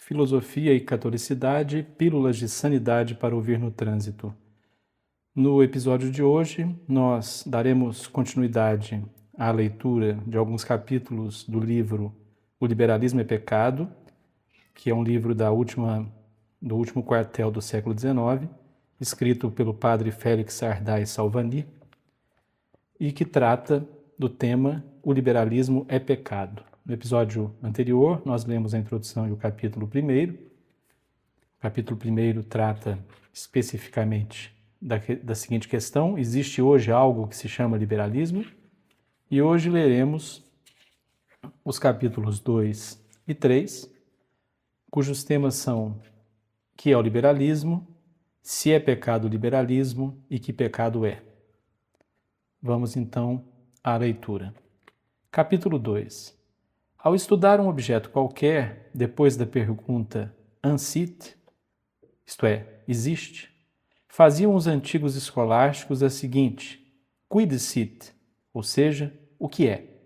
Filosofia e Catolicidade, Pílulas de Sanidade para ouvir no trânsito. No episódio de hoje, nós daremos continuidade à leitura de alguns capítulos do livro O Liberalismo é Pecado, que é um livro do último quartel do século XIX, escrito pelo padre Félix Ardai Salvani, e que trata do tema O Liberalismo é Pecado. No episódio anterior, nós lemos a introdução e o capítulo 1. O capítulo 1 trata especificamente da seguinte questão: existe hoje algo que se chama liberalismo? E hoje leremos os capítulos 2 e 3, cujos temas são: que é o liberalismo, se é pecado o liberalismo e que pecado é. Vamos então à leitura. Capítulo 2. Ao estudar um objeto qualquer, depois da pergunta "Ancit?", isto é, existe, faziam os antigos escolásticos a seguinte: "Quid sit?", ou seja, o que é.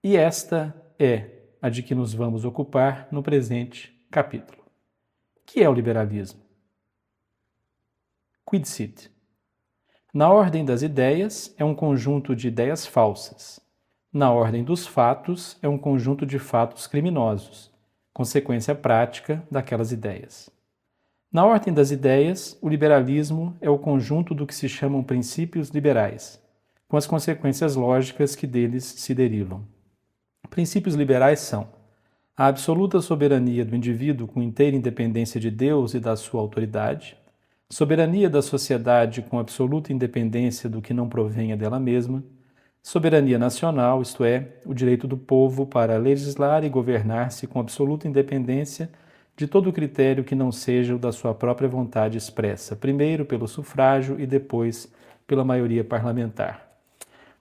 E esta é a de que nos vamos ocupar no presente capítulo. Que é o liberalismo? Quid sit? Na ordem das ideias, é um conjunto de ideias falsas. Na ordem dos fatos, é um conjunto de fatos criminosos, consequência prática daquelas ideias. Na ordem das ideias, o liberalismo é o conjunto do que se chamam princípios liberais, com as consequências lógicas que deles se derivam. Princípios liberais são a absoluta soberania do indivíduo com inteira independência de Deus e da sua autoridade, soberania da sociedade com absoluta independência do que não provenha dela mesma, soberania nacional, isto é, o direito do povo para legislar e governar-se com absoluta independência de todo critério que não seja o da sua própria vontade expressa, primeiro pelo sufrágio e depois pela maioria parlamentar.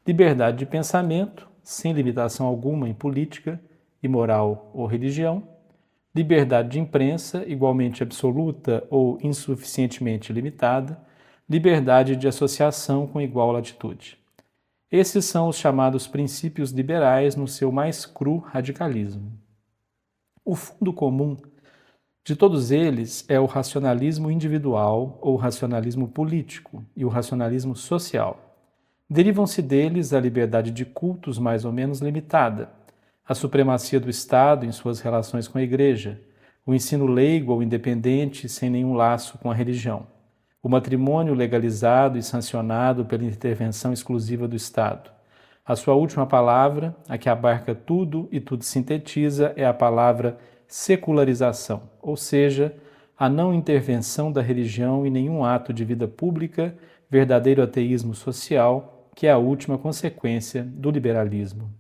Liberdade de pensamento, sem limitação alguma em política, moral ou religião. Liberdade de imprensa, igualmente absoluta ou insuficientemente limitada. Liberdade de associação com igual latitude. Esses são os chamados princípios liberais no seu mais cru radicalismo. O fundo comum de todos eles é o racionalismo individual ou racionalismo político e o racionalismo social. Derivam-se deles a liberdade de cultos mais ou menos limitada, a supremacia do Estado em suas relações com a Igreja, o ensino leigo ou independente sem nenhum laço com a religião, o matrimônio legalizado e sancionado pela intervenção exclusiva do Estado. A sua última palavra, a que abarca tudo e tudo sintetiza, é a palavra secularização, ou seja, a não intervenção da religião em nenhum ato de vida pública, verdadeiro ateísmo social, que é a última consequência do liberalismo.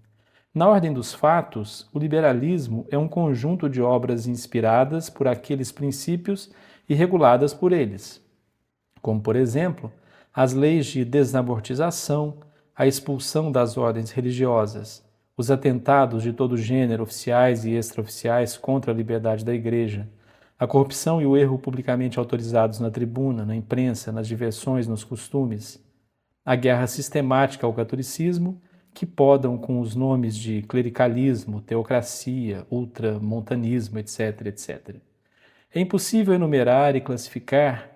Na ordem dos fatos, o liberalismo é um conjunto de obras inspiradas por aqueles princípios e reguladas por eles, como, por exemplo, as leis de desamortização, a expulsão das ordens religiosas, os atentados de todo gênero, oficiais e extraoficiais, contra a liberdade da Igreja, a corrupção e o erro publicamente autorizados na tribuna, na imprensa, nas diversões, nos costumes, a guerra sistemática ao catolicismo, que podam com os nomes de clericalismo, teocracia, ultramontanismo, etc., etc. É impossível enumerar e classificar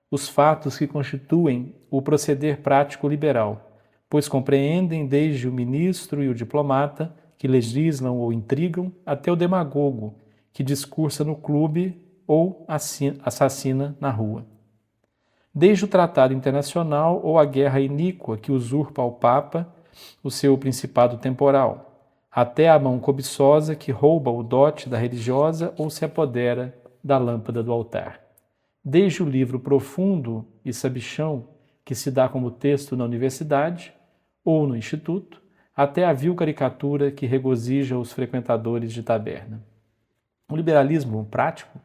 os fatos que constituem o proceder prático liberal, pois compreendem desde o ministro e o diplomata, que legislam ou intrigam, até o demagogo, que discursa no clube ou assassina na rua. Desde o tratado internacional ou a guerra iníqua que usurpa ao Papa o seu principado temporal, até a mão cobiçosa que rouba o dote da religiosa ou se apodera da lâmpada do altar. Desde o livro profundo e sabichão que se dá como texto na universidade ou no instituto, até a vil caricatura que regozija os frequentadores de taberna. O liberalismo prático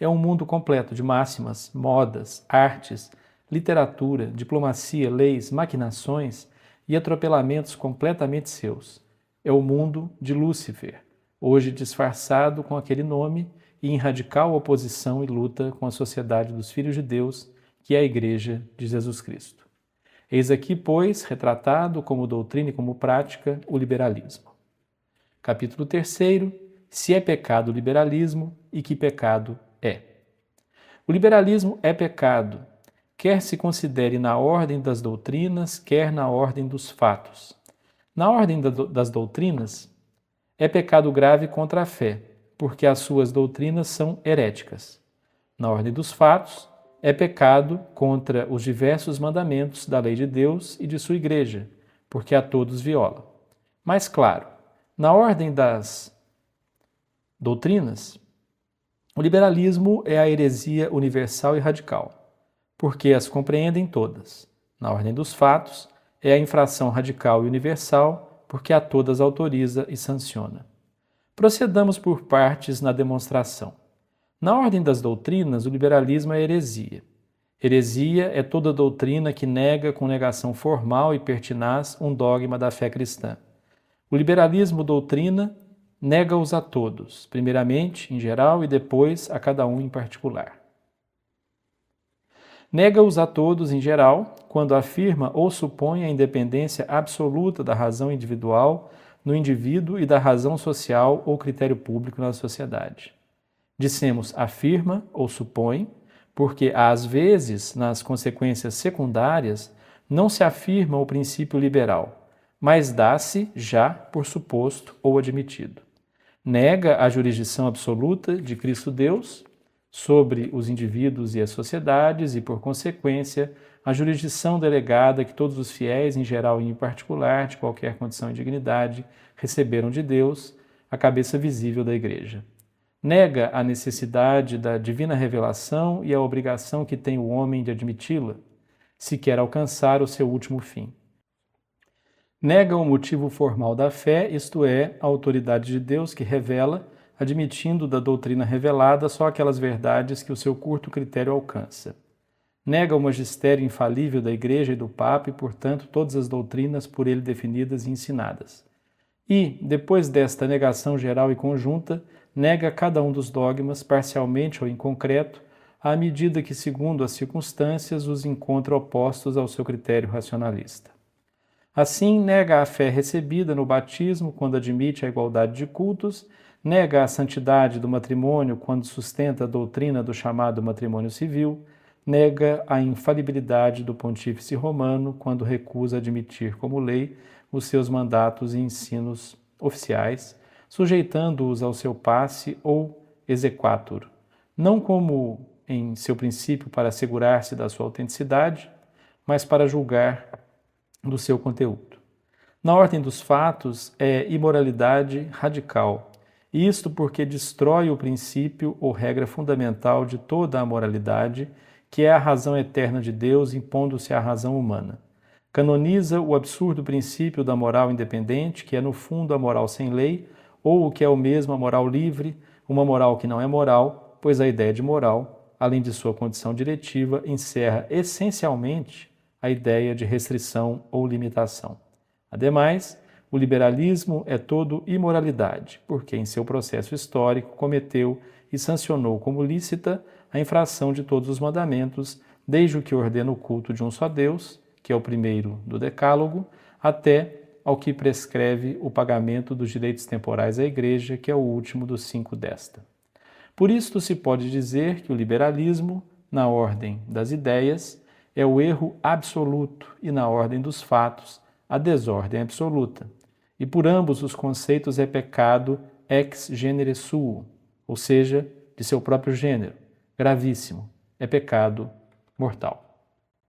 é um mundo completo de máximas, modas, artes, literatura, diplomacia, leis, maquinações e atropelamentos completamente seus. É o mundo de Lúcifer, hoje disfarçado com aquele nome e em radical oposição e luta com a sociedade dos filhos de Deus, que é a Igreja de Jesus Cristo. Eis aqui, pois, retratado como doutrina e como prática, o liberalismo. Capítulo 3, se é pecado o liberalismo e que pecado é. O liberalismo é pecado, quer se considere na ordem das doutrinas, quer na ordem dos fatos. Na ordem das doutrinas, é pecado grave contra a fé, porque as suas doutrinas são heréticas. Na ordem dos fatos, é pecado contra os diversos mandamentos da lei de Deus e de sua igreja, porque a todos viola. Mas, claro, na ordem das doutrinas, o liberalismo é a heresia universal e radical, porque as compreendem todas. Na ordem dos fatos, é a infração radical e universal, porque a todas autoriza e sanciona. Procedamos por partes na demonstração. Na ordem das doutrinas, o liberalismo é heresia. Heresia é toda doutrina que nega com negação formal e pertinaz um dogma da fé cristã. O liberalismo doutrina nega-os a todos, primeiramente em geral e depois a cada um em particular. Nega-os a todos em geral quando afirma ou supõe a independência absoluta da razão individual no indivíduo e da razão social ou critério público na sociedade. Dissemos afirma ou supõe, porque às vezes, nas consequências secundárias, não se afirma o princípio liberal, mas dá-se já por suposto ou admitido. Nega a jurisdição absoluta de Cristo Deus sobre os indivíduos e as sociedades e, por consequência, a jurisdição delegada que todos os fiéis, em geral e em particular, de qualquer condição e dignidade, receberam de Deus, a cabeça visível da Igreja. Nega a necessidade da divina revelação e a obrigação que tem o homem de admiti-la, se quer alcançar o seu último fim. Nega o motivo formal da fé, isto é, a autoridade de Deus que revela, admitindo da doutrina revelada só aquelas verdades que o seu curto critério alcança. Nega o magistério infalível da Igreja e do Papa e, portanto, todas as doutrinas por ele definidas e ensinadas. E, depois desta negação geral e conjunta, nega cada um dos dogmas, parcialmente ou em concreto, à medida que, segundo as circunstâncias, os encontra opostos ao seu critério racionalista. Assim, nega a fé recebida no batismo quando admite a igualdade de cultos, nega a santidade do matrimônio quando sustenta a doutrina do chamado matrimônio civil, nega a infalibilidade do pontífice romano quando recusa admitir como lei os seus mandatos e ensinos oficiais, sujeitando-os ao seu passe ou exequatur, não como em seu princípio para assegurar-se da sua autenticidade, mas para julgar do seu conteúdo. Na ordem dos fatos, é imoralidade radical, isto porque destrói o princípio ou regra fundamental de toda a moralidade, que é a razão eterna de Deus impondo-se à razão humana. Canoniza o absurdo princípio da moral independente, que é no fundo a moral sem lei, ou o que é o mesmo a moral livre, uma moral que não é moral, pois a ideia de moral, além de sua condição diretiva, encerra essencialmente a ideia de restrição ou limitação. Ademais, o liberalismo é todo imoralidade, porque em seu processo histórico cometeu e sancionou como lícita a infração de todos os mandamentos, desde o que ordena o culto de um só Deus, que é o primeiro do Decálogo, até ao que prescreve o pagamento dos direitos temporais à Igreja, que é o último dos 5 desta. Por isto se pode dizer que o liberalismo, na ordem das ideias, é o erro absoluto e, na ordem dos fatos, a desordem absoluta. E por ambos os conceitos é pecado ex genere suo, ou seja, de seu próprio gênero, gravíssimo, é pecado mortal.